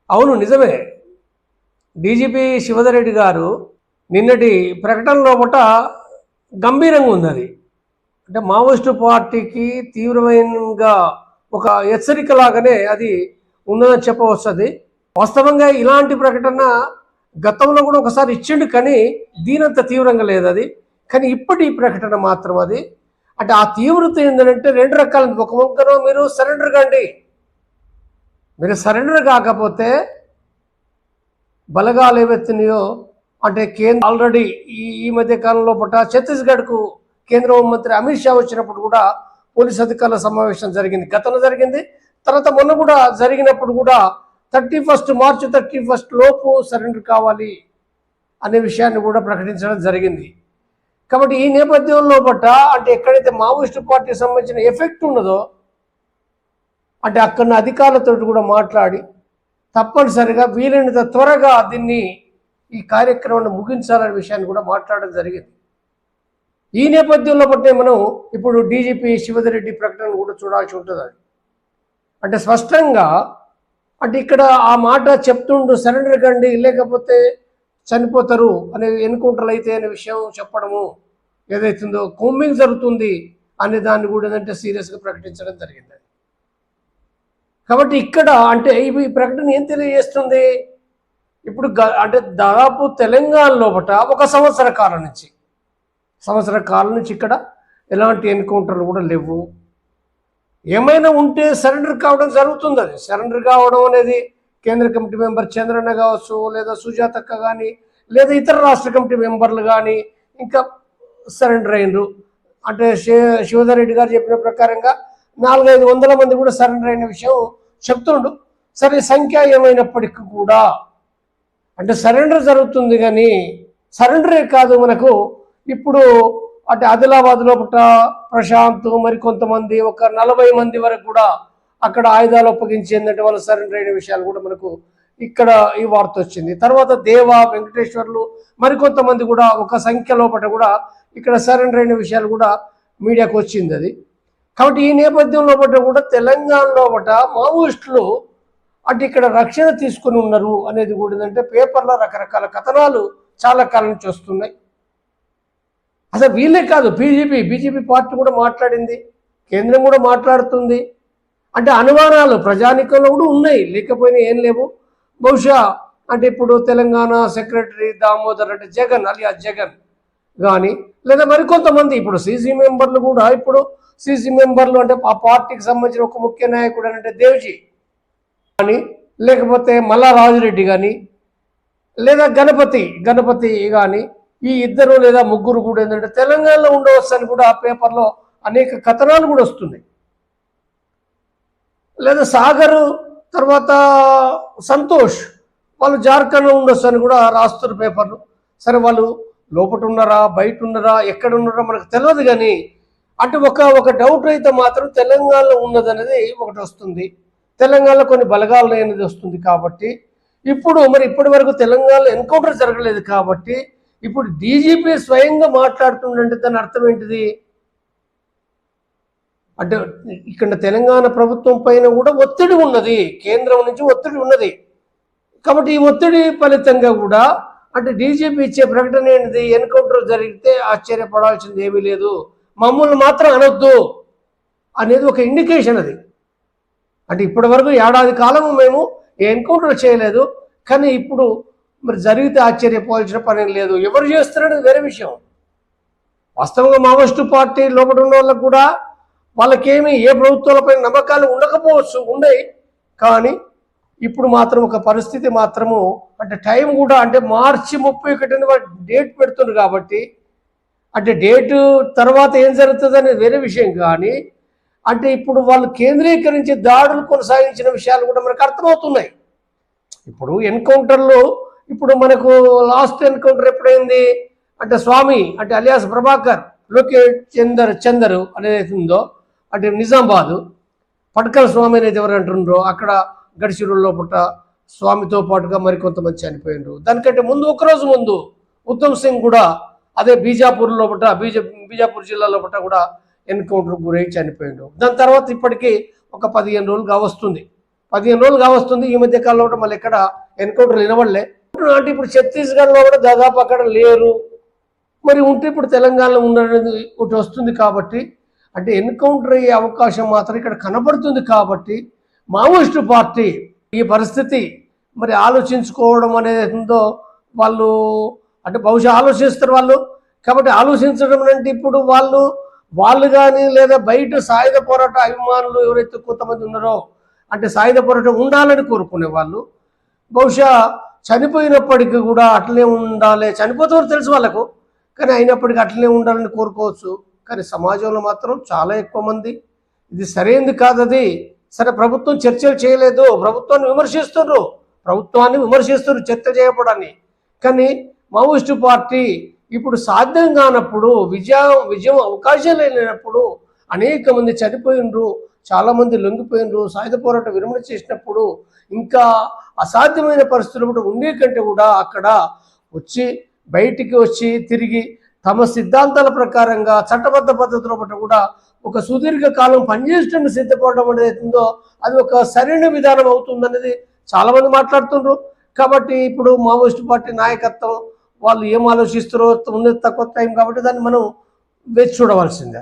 అవును, నిజమే. డీజీపీ శివధర్ రెడ్డి గారు నిన్నటి ప్రకటన లోపట గంభీరంగా ఉంది. అది అంటే మావోయిస్టు పార్టీకి తీవ్రమైనగా ఒక హెచ్చరిక లాగానే అది ఉందని చెప్పవచ్చు. అది వాస్తవంగా ఇలాంటి ప్రకటన గతంలో కూడా ఒకసారి ఇచ్చిండు, కానీ దీనంత తీవ్రంగా లేదు అది. కానీ ఇప్పటి ప్రకటన మాత్రం అది అంటే ఆ తీవ్రత ఏంటంటే రెండు రకాల. ఒక ముక్కను మీరు సరెండర్ కండి, మీరు సరెండర్ కాకపోతే బలగాలు ఏవెత్తినాయో అంటే కేంద్ర ఆల్రెడీ ఈ మధ్య కాలంలో పట్ట ఛత్తీస్గఢ్కు కేంద్ర హోంమంత్రి అమిత్ షా వచ్చినప్పుడు కూడా పోలీస్ అధికారుల సమావేశం జరిగింది, గతంలో జరిగింది. తర్వాత మొన్న కూడా జరిగినప్పుడు కూడా మార్చి 31 లోపు సరెండర్ కావాలి అనే విషయాన్ని కూడా ప్రకటించడం జరిగింది. కాబట్టి ఈ నేపథ్యంలో పట్ట అంటే ఎక్కడైతే మావోయిస్టు పార్టీకి సంబంధించిన ఎఫెక్ట్ ఉన్నదో అంటే అక్కడ అధికారులతో కూడా మాట్లాడి తప్పనిసరిగా వీలైనంత త్వరగా దీన్ని ఈ కార్యక్రమాన్ని ముగించాలనే విషయాన్ని కూడా మాట్లాడడం జరిగింది. ఈ నేపథ్యంలో బట్టే మనం ఇప్పుడు డీజీపీ శివధర్ రెడ్డి ప్రకటన కూడా చూడాల్సి ఉంటుంది. అంటే స్పష్టంగా అంటే ఇక్కడ ఆ మాట చెప్తుండు, సరెండర్ కండి లేకపోతే చనిపోతారు అనే ఎన్కౌంటర్లు అయితే అనే విషయం చెప్పడము ఏదైతుందో కొమ్మింగ్ జరుగుతుంది అనే దాన్ని కూడా ఏంటంటే సీరియస్గా ప్రకటించడం జరిగింది. కాబట్టి ఇక్కడ అంటే ఇవి ప్రకటన ఏం తెలియజేస్తుంది, ఇప్పుడు అంటే దాదాపు తెలంగాణ లోపల ఒక సంవత్సర కాలం నుంచి ఇక్కడ ఎలాంటి ఎన్కౌంటర్లు కూడా లేవు. ఏమైనా ఉంటే సరెండర్ కావడం జరుగుతుంది. అది సరెండర్ కావడం అనేది కేంద్ర కమిటీ మెంబర్ చంద్రన్న కావచ్చు, లేదా సుజాతక్క కానీ, లేదా ఇతర రాష్ట్ర కమిటీ మెంబర్లు కానీ ఇంకా సరెండర్ అయినరు. అంటే శివధర్ రెడ్డి గారు చెప్పిన ప్రకారంగా 400-500 మంది కూడా సరెండర్ అయిన విషయం చెప్తుండు. సరే, సంఖ్య ఏమైనప్పటికీ కూడా అంటే సరెండర్ జరుగుతుంది. కానీ సరెండరే కాదు, మనకు ఇప్పుడు అంటే ఆదిలాబాద్ లోపల ప్రశాంత్ మరి కొంతమంది ఒక 40 మంది వరకు కూడా అక్కడ ఆయుధాలు అప్పగించేందంటే వాళ్ళు సరెండర్ అయిన విషయాలు కూడా మనకు ఇక్కడ ఈ వార్త వచ్చింది. తర్వాత దేవా వెంకటేశ్వర్లు మరికొంతమంది కూడా ఒక సంఖ్య లోపల కూడా ఇక్కడ సరెండర్ అయిన విషయాలు కూడా మీడియాకు వచ్చింది. అది కాబట్టి ఈ నేపథ్యంలో కూడా తెలంగాణలో మావోయిస్టులు అంటే ఇక్కడ రక్షణ తీసుకుని ఉన్నారు అనేది కూడా ఏంటంటే పేపర్లో రకరకాల కథనాలు చాలా కాలం నుంచి వస్తున్నాయి. అసలు వీళ్ళే కాదు, బీజేపీ పార్టీ కూడా మాట్లాడింది, కేంద్రం కూడా మాట్లాడుతుంది. అంటే అనుమానాలు ప్రజానికంలో కూడా ఉన్నాయి, లేకపోయినా ఏం లేవు. బహుశా అంటే ఇప్పుడు తెలంగాణ సెక్రటరీ దామోదర్ అంటే జగన్ అలియా జగన్ కానీ, లేదా మరికొంతమంది ఇప్పుడు సీసీ మెంబర్లు కూడా ఇప్పుడు సీసీ మెంబర్లు అంటే ఆ పార్టీకి సంబంధించిన ఒక ముఖ్య నాయకుడు అంటే దేవ్జీ కానీ, లేకపోతే మల్లా రాజురెడ్డి కానీ, లేదా గణపతి కానీ, ఈ ఇద్దరు లేదా ముగ్గురు కూడా ఏంటంటే తెలంగాణలో ఉండవచ్చు అని కూడా ఆ పేపర్లో అనేక కథనాలు కూడా వస్తున్నాయి. లేదా సాగరు తర్వాత సంతోష్ వాళ్ళు జార్ఖండ్లో ఉండొచ్చు అని కూడా రాస్తున్న పేపర్లు. సరే, వాళ్ళు లోపల ఉన్నారా బయట ఉన్నారా ఎక్కడ ఉన్నారా మనకు తెలియదు. కానీ అంటే ఒక డౌట్ అయితే మాత్రం తెలంగాణలో ఉన్నదనేది ఒకటి వస్తుంది, తెలంగాణలో కొన్ని బలగాలు అనేది వస్తుంది. కాబట్టి ఇప్పుడు మరి ఇప్పటి వరకు తెలంగాణలో ఎన్కౌంటర్ జరగలేదు. కాబట్టి ఇప్పుడు డీజీపీ స్వయంగా మాట్లాడుతుందంటే దాని అర్థం ఏంటిది అంటే ఇక్కడ తెలంగాణ ప్రభుత్వం పైన కూడా ఒత్తిడి ఉన్నది, కేంద్రం నుంచి ఒత్తిడి ఉన్నది. కాబట్టి ఈ ఒత్తిడి ఫలితంగా కూడా అంటే డీజీపీ ఇచ్చే ప్రకటన ఏంటిది, ఎన్కౌంటర్ జరిగితే ఆశ్చర్యపడాల్సింది ఏమీ లేదు, మమ్మల్ని మాత్రం అనొద్దు అనేది ఒక ఇండికేషన్. అది అంటే ఇప్పటి వరకు ఏడాది కాలం మేము ఎన్కౌంటర్ చేయలేదు, కానీ ఇప్పుడు మరి జరిగితే ఆశ్చర్యపోవాల్సిన పని లేదు. ఎవరు చేస్తున్నారనేది వేరే విషయం. వాస్తవంగా మావోయిస్టు పార్టీ లోపల ఉన్న వాళ్ళకు కూడా వాళ్ళకేమి ఏ ప్రభుత్వాలపై నమ్మకాలు ఉండకపోవచ్చు, ఉండయి. కానీ ఇప్పుడు మాత్రం ఒక పరిస్థితి మాత్రము అంటే టైం కూడా అంటే మార్చి 31 డేట్ పెడుతుంది. కాబట్టి అంటే డేటు తర్వాత ఏం జరుగుతుంది అనేది వేరే విషయం. కానీ అంటే ఇప్పుడు వాళ్ళు కేంద్రీకరించి దాడులు కొనసాగించిన విషయాలు కూడా మనకు అర్థమవుతున్నాయి. ఇప్పుడు ఎన్కౌంటర్లు ఇప్పుడు మనకు లాస్ట్ ఎన్కౌంటర్ ఎప్పుడైంది అంటే స్వామి అంటే అలియాస్ ప్రభాకర్ లోకేష్ చందరు అనేది ఉందో అంటే నిజామాబాదు పట్కల స్వామి అనేది ఎవరు అంటున్నారో అక్కడ గడిచిరుల్లో పుట్ట స్వామితో పాటుగా మరికొంతమంది చనిపోయినారు. దానికంటే ముందు ఒకరోజు ముందు ఉత్తమ్ సింగ్ కూడా అదే బీజాపూర్లో పుట్ట బీజాపూర్ జిల్లాలో పుట్ట కూడా ఎన్కౌంటర్ గురై చనిపోయిండు. దాని తర్వాత ఇప్పటికీ ఒక 15 రోజులుగా వస్తుంది. 15 రోజులు కావస్తుంది. ఈ మధ్య కాలంలో కూడా మళ్ళీ ఎక్కడ ఎన్కౌంటర్ వినబడలే. అంటే ఇప్పుడు ఛత్తీస్గఢ్లో కూడా దాదాపు అక్కడ లేరు. మరి ఉంటే ఇప్పుడు తెలంగాణలో ఉండఅనేది ఒకటి వస్తుంది కాబట్టి, అంటే ఎన్కౌంటర్ అయ్యే అవకాశం మాత్రం ఇక్కడ కనబడుతుంది కాబట్టి మావోయిస్టు పార్టీ ఈ పరిస్థితి మరి ఆలోచించుకోవడం అనేది ఉందో వాళ్ళు, అంటే బహుశా ఆలోచిస్తారు వాళ్ళు. కాబట్టి ఆలోచించడం అంటే ఇప్పుడు వాళ్ళు కానీ లేదా బయట సాయుధ పోరాట అభిమానులు ఎవరైతే కొంతమంది ఉన్నారో, అంటే సాయుధ పోరాటం ఉండాలని కోరుకునే వాళ్ళు బహుశా చనిపోయినప్పటికీ కూడా అట్లనే ఉండాలి, చనిపోతారు తెలుసు వాళ్ళకు, కానీ అయినప్పటికీ అట్లనే ఉండాలని కోరుకోవచ్చు. కానీ సమాజంలో మాత్రం చాలా ఎక్కువ మంది ఇది సరైనది కాదు, అది సరే ప్రభుత్వం చర్చలు చేయలేదు, ప్రభుత్వాన్ని విమర్శిస్తున్నారు చర్చ చేయకపోవడాన్ని. కానీ మావోయిస్టు పార్టీ ఇప్పుడు సాధ్యం కానప్పుడు, విజయం అవకాశాలు లేనప్పుడు అనేక మంది చనిపోయినరు, చాలామంది లొంగిపోయినరు, సాయుధ పోరాటం విరమణ చేసినప్పుడు ఇంకా అసాధ్యమైన పరిస్థితులు కూడా ఉండే కంటే కూడా అక్కడ బయటికి వచ్చి తిరిగి తమ సిద్ధాంతాల ప్రకారంగా చట్టబద్ధ పద్ధతిలో బట్టి కూడా ఒక సుదీర్ఘ కాలం పనిచేయడానికి సిద్ధపడడం అనేది ఉందో అది ఒక సరైన విధానం అవుతుందనేది చాలామంది మాట్లాడుతున్నారు. కాబట్టి ఇప్పుడు మావోయిస్టు పార్టీ నాయకత్వం వాళ్ళు ఏం ఆలోచిస్తారో, ఉన్నది తక్కువ టైం కాబట్టి దాన్ని మనం వేచి చూడవలసిందే.